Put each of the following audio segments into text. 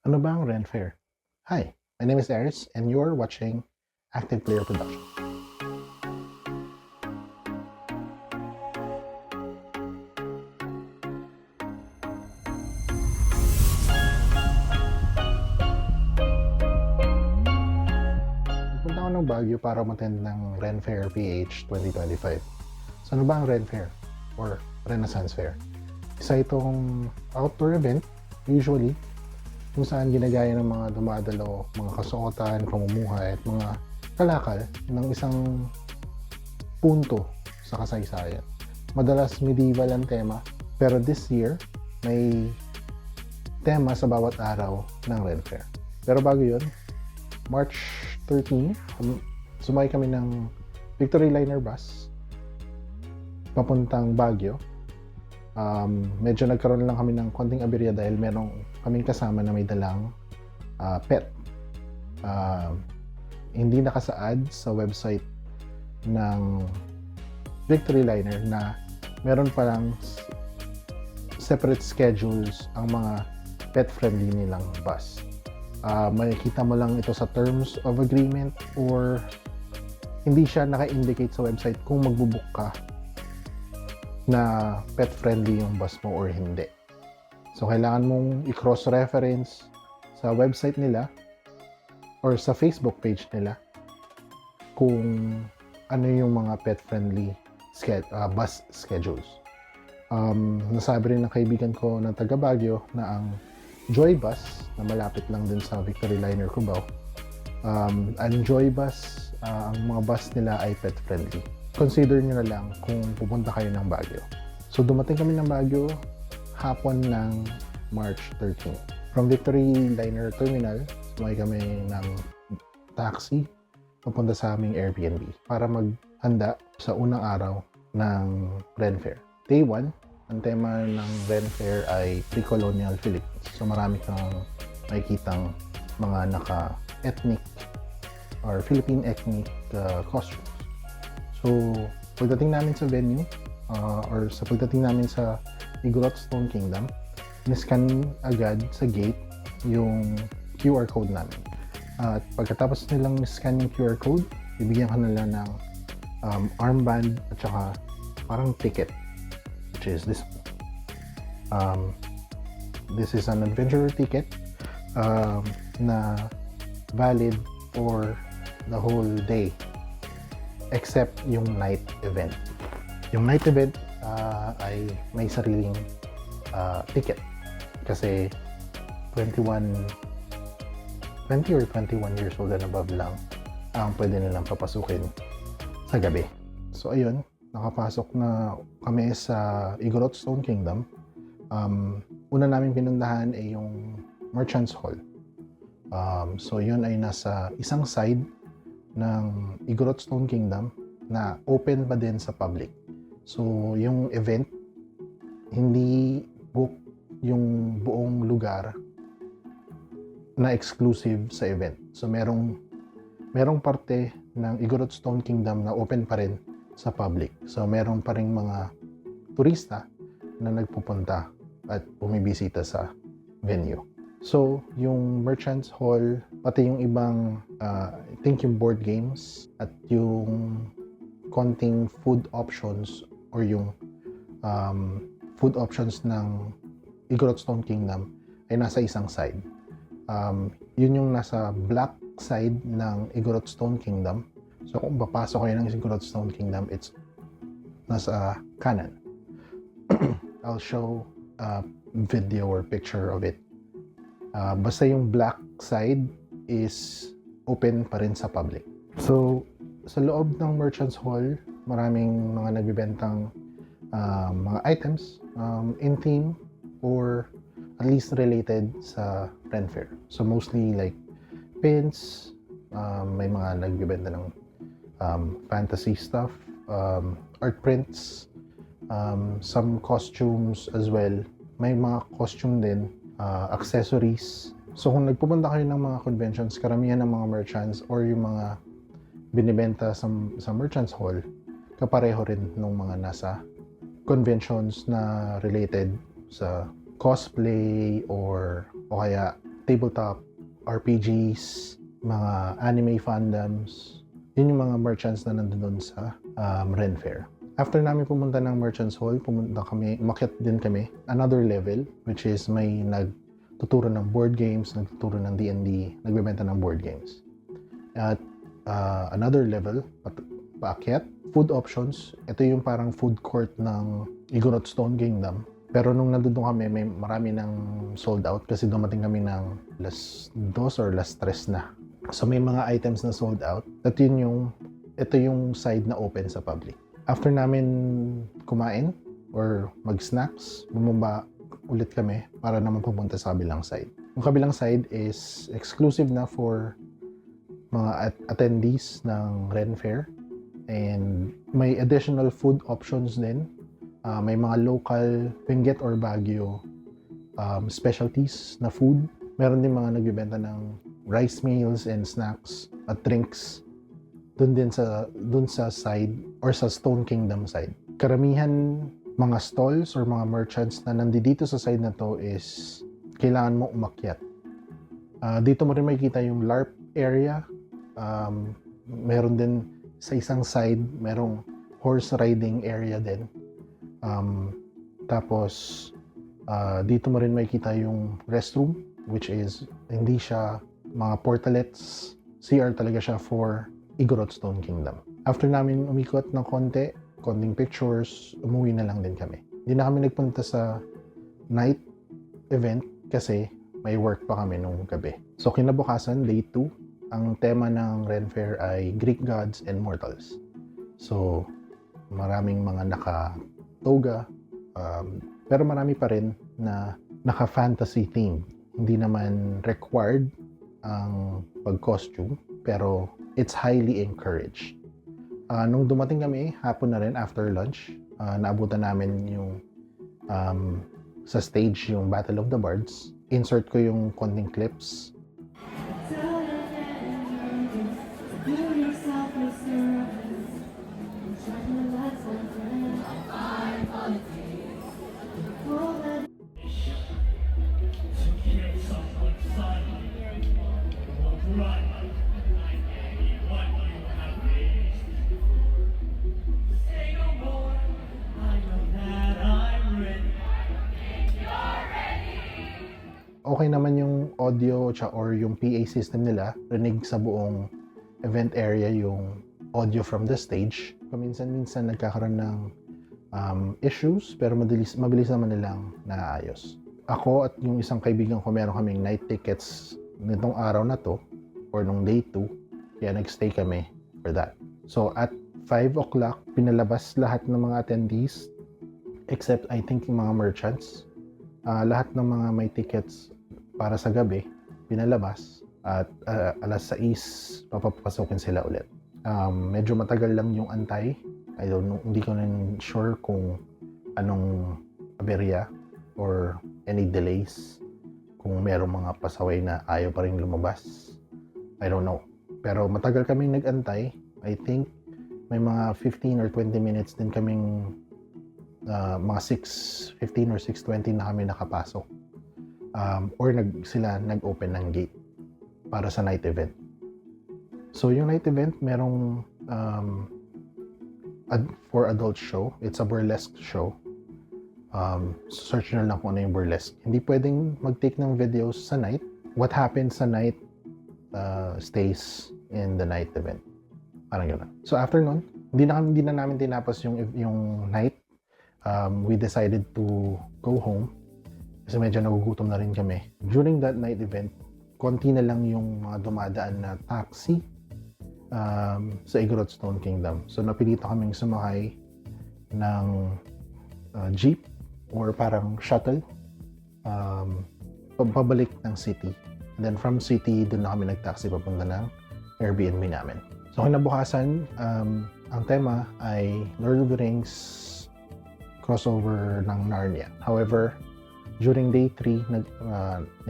Ano ba ang Ren Fair? Hi, my name is Aris and you're watching Active Player Production. Nagpunta ako ng Baguio para umattend ng Ren Fair PH 2025. So ano ba ang Ren Fair or Renaissance Fair? Isa itong outdoor event, usually, kung saan ginagaya ng mga dumadalo, mga kasuotan, pamumuhay at mga kalakal ng isang punto sa kasaysayan. Madalas medieval ang tema, pero this year may tema sa bawat araw ng Ren Fair. Pero bago yun, March 13, sumakay kami ng Victory Liner bus papuntang Baguio. Medyo nagkaroon lang kami ng konting aberya dahil merong kaming kasama na may dalang pet. Hindi nakasaad sa website ng Victory Liner na meron palang separate schedules ang mga pet-friendly nilang bus. Makikita mo lang ito sa terms of agreement or hindi siya naka-indicate sa website kung magbubook ka na pet-friendly yung bus mo or hindi. So, kailangan mong i-cross-reference sa website nila or sa Facebook page nila kung ano yung mga pet-friendly bus schedules. Nasabi rin ng kaibigan ko na taga Baguio na ang Joy Bus, na malapit lang din sa Victory Liner Cubao, ang Joy Bus, ang mga bus nila ay pet-friendly. Consider nyo na lang kung pupunta kayo ng Baguio. So, dumating kami ng Baguio hapon ng March 13. From Victory Liner Terminal, sumakay kami ng taxi papunta sa aming Airbnb para maghanda sa unang araw ng Ren Fair. Day 1, ang tema ng Ren Fair ay pre-colonial Philippines. So, marami kang makikitang mga naka-ethnic or Philippine ethnic costumes. So, pagdating namin sa venue, or sa pagdating namin sa Igorot Stone Kingdom, niscan agad sa gate yung QR code namin. At pagkatapos nilang scan yung QR code, bibigyan ka nila ng armband at saka parang ticket, which is this. This is an adventurer ticket na valid for the whole day except yung night event. Yung night event ay may sariling ticket kasi 20 or 21 years old and above lang ang pwede nilang papasukin sa gabi. So ayun, nakapasok na kami sa Igorot Stone Kingdom. Una namin pinuntahan ay yung Merchants Hall. So yun ay nasa isang side ng Igorot Stone Kingdom na open pa din sa public. So, yung event, hindi book yung buong lugar na exclusive sa event. So, merong parte ng Igorot Stone Kingdom na open pa rin sa public. So, meron pa rin mga turista na nagpupunta at bumibisita sa venue. So, yung Merchants Hall, pati yung ibang, I think yung board games at yung konting food options or yung food options ng Igorot Stone Kingdom ay nasa isang side. Yun yung nasa black side ng Igorot Stone Kingdom. So, kung papasok kayo ng Igorot Stone Kingdom, it's nasa kanan. I'll show a video or picture of it. Basta yung black side is open pa rin sa public. So, sa loob ng Merchants Hall, maraming mga nagbibentang mga items in theme or at least related sa Ren Fair. So, mostly like pins, may mga nagbibenta ng fantasy stuff, art prints, some costumes as well. May mga costume din, accessories. So kung nagpupunta kayo ng mga conventions, karamihan ng mga merchants or yung mga binibenta sa Merchants Hall, kapareho rin ng mga nasa conventions na related sa cosplay or kaya tabletop, RPGs, mga anime fandoms. Yun yung mga merchants na nandun sa Ren Fair. After namin pumunta ng Merchants Hall, umakyat din kami another level, which is may nagtuturo ng board games, nagtuturo ng D&D, nagbebenta ng board games. At another level, paakyat, food options. Ito yung parang food court ng Igorot Stone Kingdom. Pero nung nandun kami, may marami ng sold out kasi dumating kami ng last 2 or last 3 na. So may mga items na sold out. At ito yung side na open sa public. After namin kumain or mag-snacks, bumaba ulit kami para naman pumunta sa kabilang side. Yung kabilang side is exclusive na for mga attendees ng Ren Fair. And may additional food options din. May mga local Benguet or Baguio specialties na food. Meron din mga nagbibenta ng rice meals and snacks at drinks dun sa side or sa Stone Kingdom side. Karamihan mga stalls or mga merchants na nandito sa side na to is kailangan mo umakyat. Dito mo rin makikita yung LARP area. Meron din sa isang side, merong horse riding area din. Tapos, dito mo rin makikita yung restroom, which is hindi siya mga portalets. CR talaga siya for Igorot Stone Kingdom. After namin umikot ng konting pictures, umuwi na lang din kami. Hindi na kami nagpunta sa night event kasi may work pa kami nung gabi. So kinabukasan, day 2, ang tema ng Ren Fair ay Greek Gods and Mortals. So maraming mga naka-toga, pero marami pa rin na naka-fantasy theme. Hindi naman required ang pag-costume, pero it's highly encouraged. Nung dumating kami, hapon na rin after lunch, naabutan namin yung sa stage yung Battle of the Bards. Insert ko yung konting clips. Okay naman yung audio or yung PA system nila. Rinig sa buong event area yung audio from the stage. Paminsan-minsan nagkakaroon ng issues, pero mabilis naman nilang naayos. Ako at yung isang kaibigan ko, meron kaming night tickets nitong araw na to or nung day 2, kaya nagstay kami for that. So at 5 o'clock, pinalabas lahat ng mga attendees except I think yung mga merchants. Lahat ng mga may tickets para sa gabi, pinalabas at alas 6, papapasukin sila ulit. Medyo matagal lang yung antay. I don't know, hindi ko rin sure kung anong aberya or any delays. Kung merong mga pasaway na ayaw pa rin lumabas. I don't know. Pero matagal kaming nag-antay. I think may mga 15 or 20 minutes din kaming mga 6:15 or 6:20 na kami nakapasok. Or sila nag-open ng gate para sa night event. So yung night event, merong for adult show. It's a burlesque show. Search nyo lang kung ano yung burlesque. Hindi pwedeng mag-take ng videos sa night. What happens sa night stays in the night event. Parang yun. So after nun, hindi na namin tinapos yung night. We decided to go home kasi medyo nagugutom na rin kami. During that night event, konti na lang yung mga dumadaan na taxi sa Igorot Stone Kingdom. So napilito kaming sumakay ng jeep or parang shuttle pabalik ng city. And then from city, doon na kami nag-taxi papunta ng Airbnb namin. So kinabukasan, ang tema ay Lord of the Rings crossover ng Narnia. However, during day 3,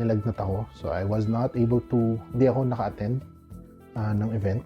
nilagnat ako. So I was not able to, hindi ako naka-attend ng event.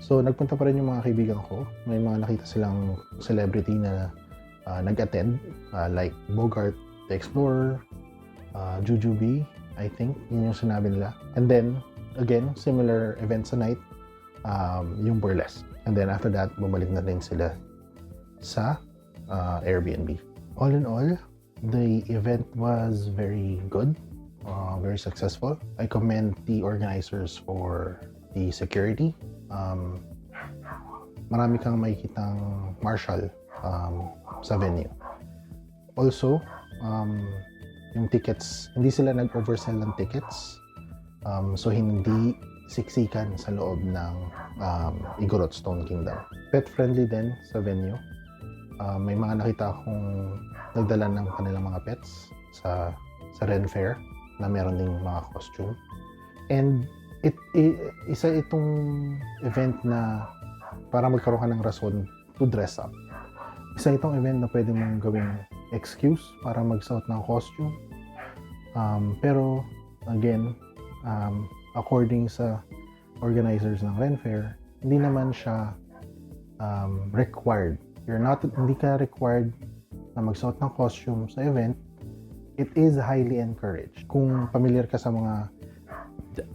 So nagpunta pa rin yung mga kaibigan ko. May mga nakita silang celebrity na nag-attend like Bogart the Explorer, Jujubee, I think. Yun yung sinabi nila. And then, again, similar event sa night, yung burlesque. And then after that, bumalik na rin sila sa Airbnb. All in all, the event was very good, very successful. I commend the organizers for the security. Marami kang makikitang marshal sa venue. Also, yung tickets, hindi sila nag-oversell ng tickets. So, hindi siksikan sa loob ng Igorot Stone Kingdom. Pet-friendly din sa venue. May mga nakita akong nagdala ng kanilang mga pets sa Ren Fair na meron ding mga costume. And isa itong event na para magkaroon ka ng rason to dress up. Isa itong event na pwede mong gawing excuse para magsuot ng costume. Pero again, according sa organizers ng Ren Fair, hindi naman siya required. Hindi ka required na magsuot ng costume sa event. It is highly encouraged. Kung familiar ka sa mga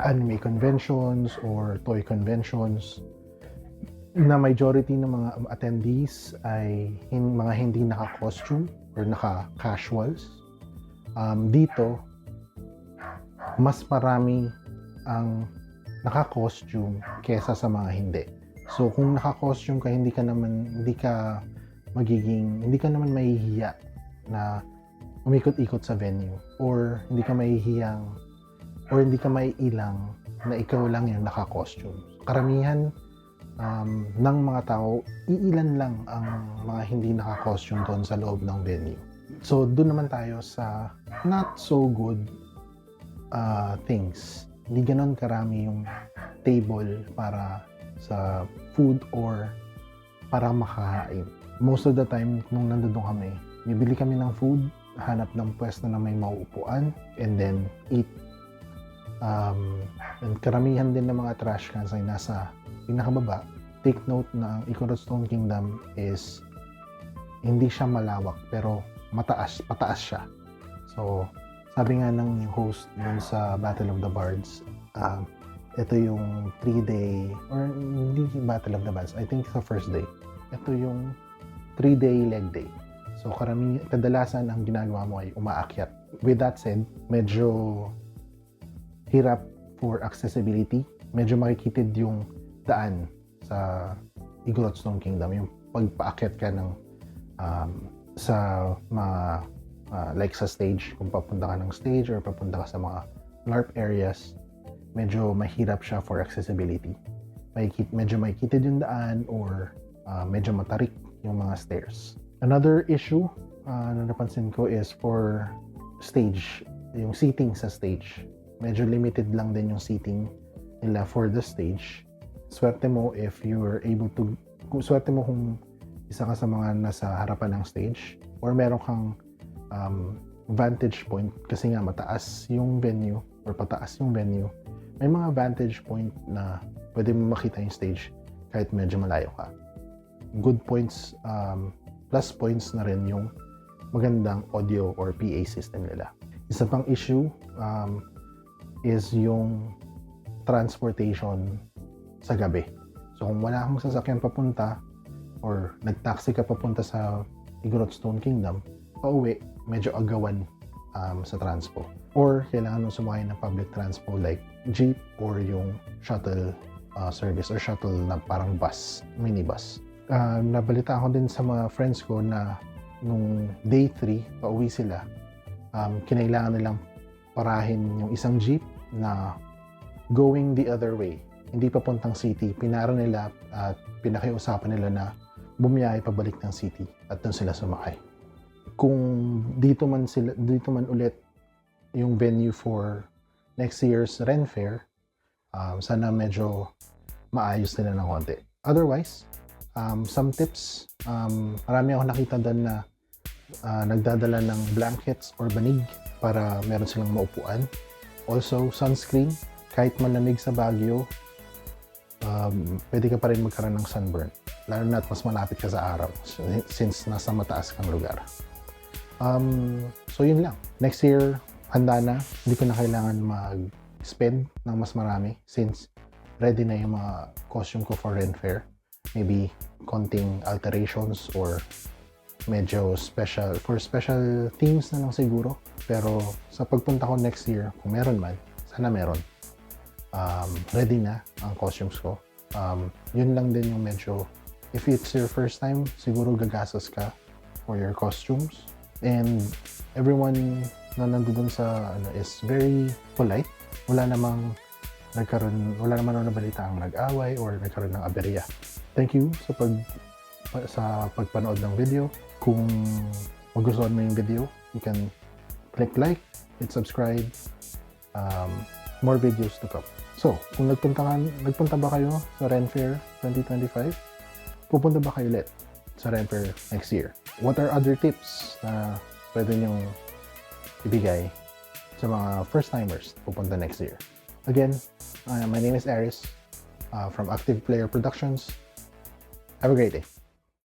anime conventions or toy conventions, na majority ng mga attendees ay mga hindi naka-costume or naka-casuals. Dito, mas marami ang naka-costume kesa sa mga hindi. So kung naka-costume ka, hindi ka naman mahihiya na umikot-ikot sa venue, or hindi ka mahihiyang or hindi ka maiilang na ikaw lang yung naka-costume. Karamihan ng mga tao, iilan lang ang mga hindi naka-costume doon sa loob ng venue. So doon naman tayo sa not so good things. Hindi ganon karami yung table para sa food or para makahain. Most of the time, nung nandun kami, bibili kami ng food, hanap ng pwesto na may mauupuan, and then eat. And karamihan din ng mga trash cans ay nasa pinakababa. Take note na ang Igorot Stone Kingdom is hindi siya malawak, pero pataas siya. So, sabi nga ng host dun sa Battle of the Bards, ito yung 3-day, or hindi Battle of the Bands, I think sa first day. Ito yung 3-day leg day. So kadalasan ang ginagawa mo ay umaakyat. With that said, medyo hirap for accessibility. Medyo makikitid yung daan sa Igorot Stone Kingdom. Yung pagpaakyat ka ng sa mga like sa stage, kung papunta ka ng stage or papunta ka sa mga LARP areas, medyo mahirap siya for accessibility. Medyo makikitid yung daan or medyo matarik yung mga stairs. Another issue na napansin ko is for stage, yung seating sa stage. Medyo limited lang din yung seating nila for the stage. Swerte mo if you're able to, swerte mo kung isa ka sa mga nasa harapan ng stage or meron kang vantage point kasi nga mataas yung venue or pataas yung venue. May mga vantage point na pwede mo makita yung stage kahit medyo malayo ka. Good points, plus points na rin yung magandang audio or PA system nila. Isa pang issue is yung transportation sa gabi. So kung wala kang sasakyan papunta or nag-taxi ka papunta sa Igorot Stone Kingdom, pauwi, medyo agawan sa transpo. Or kailangan mo sumakay ng public transpo like jeep or yung shuttle service or shuttle na parang bus, minibus. Nabalita ako din sa mga friends ko na nung day 3, pauwi sila, kinailangan nilang parahin yung isang jeep na going the other way, hindi papuntang city. Pinara nila at pinakiusapan nila na bumiyahe pabalik ng city at doon sila sumakay. Kung dito man ulit yung venue for next year's Ren Fair, sana medyo maayos nila ng konti. Otherwise, some tips, marami ako nakita doon na nagdadala ng blankets or banig para meron silang maupuan. Also, sunscreen. Kahit malamig sa Baguio, pwede ka pa rin magkaroon ng sunburn. Lalo na at mas malapit ka sa araw since nasa mataas kang lugar. So yun lang. Next year, handa na, hindi ko na kailangan mag-spend ng mas marami since ready na yung mga costume ko for Ren Fair. Maybe konting alterations or medyo special, for special themes na lang siguro. Pero sa pagpunta ko next year, kung meron man, sana meron. Ready na ang costumes ko. Yun lang din yung medyo, if it's your first time, siguro gagastos ka for your costumes. And everyone na nandun sa is very polite. Wala naman nabalita ang nag-away or nagkaroon ng aberya. Thank you sa pagpanood ng video. Kung magustuhan mo yung video, you can click like, hit subscribe. More videos to come. So, kung nagpunta ba kayo sa Ren Fair 2025? Pupunta ba kayo ulit sa Ren Fair next year? What are other tips na pwede nyong ibigay sa mga first-timers pupunta next year? Again, my name is Aris from Active Player Productions. Have a great day.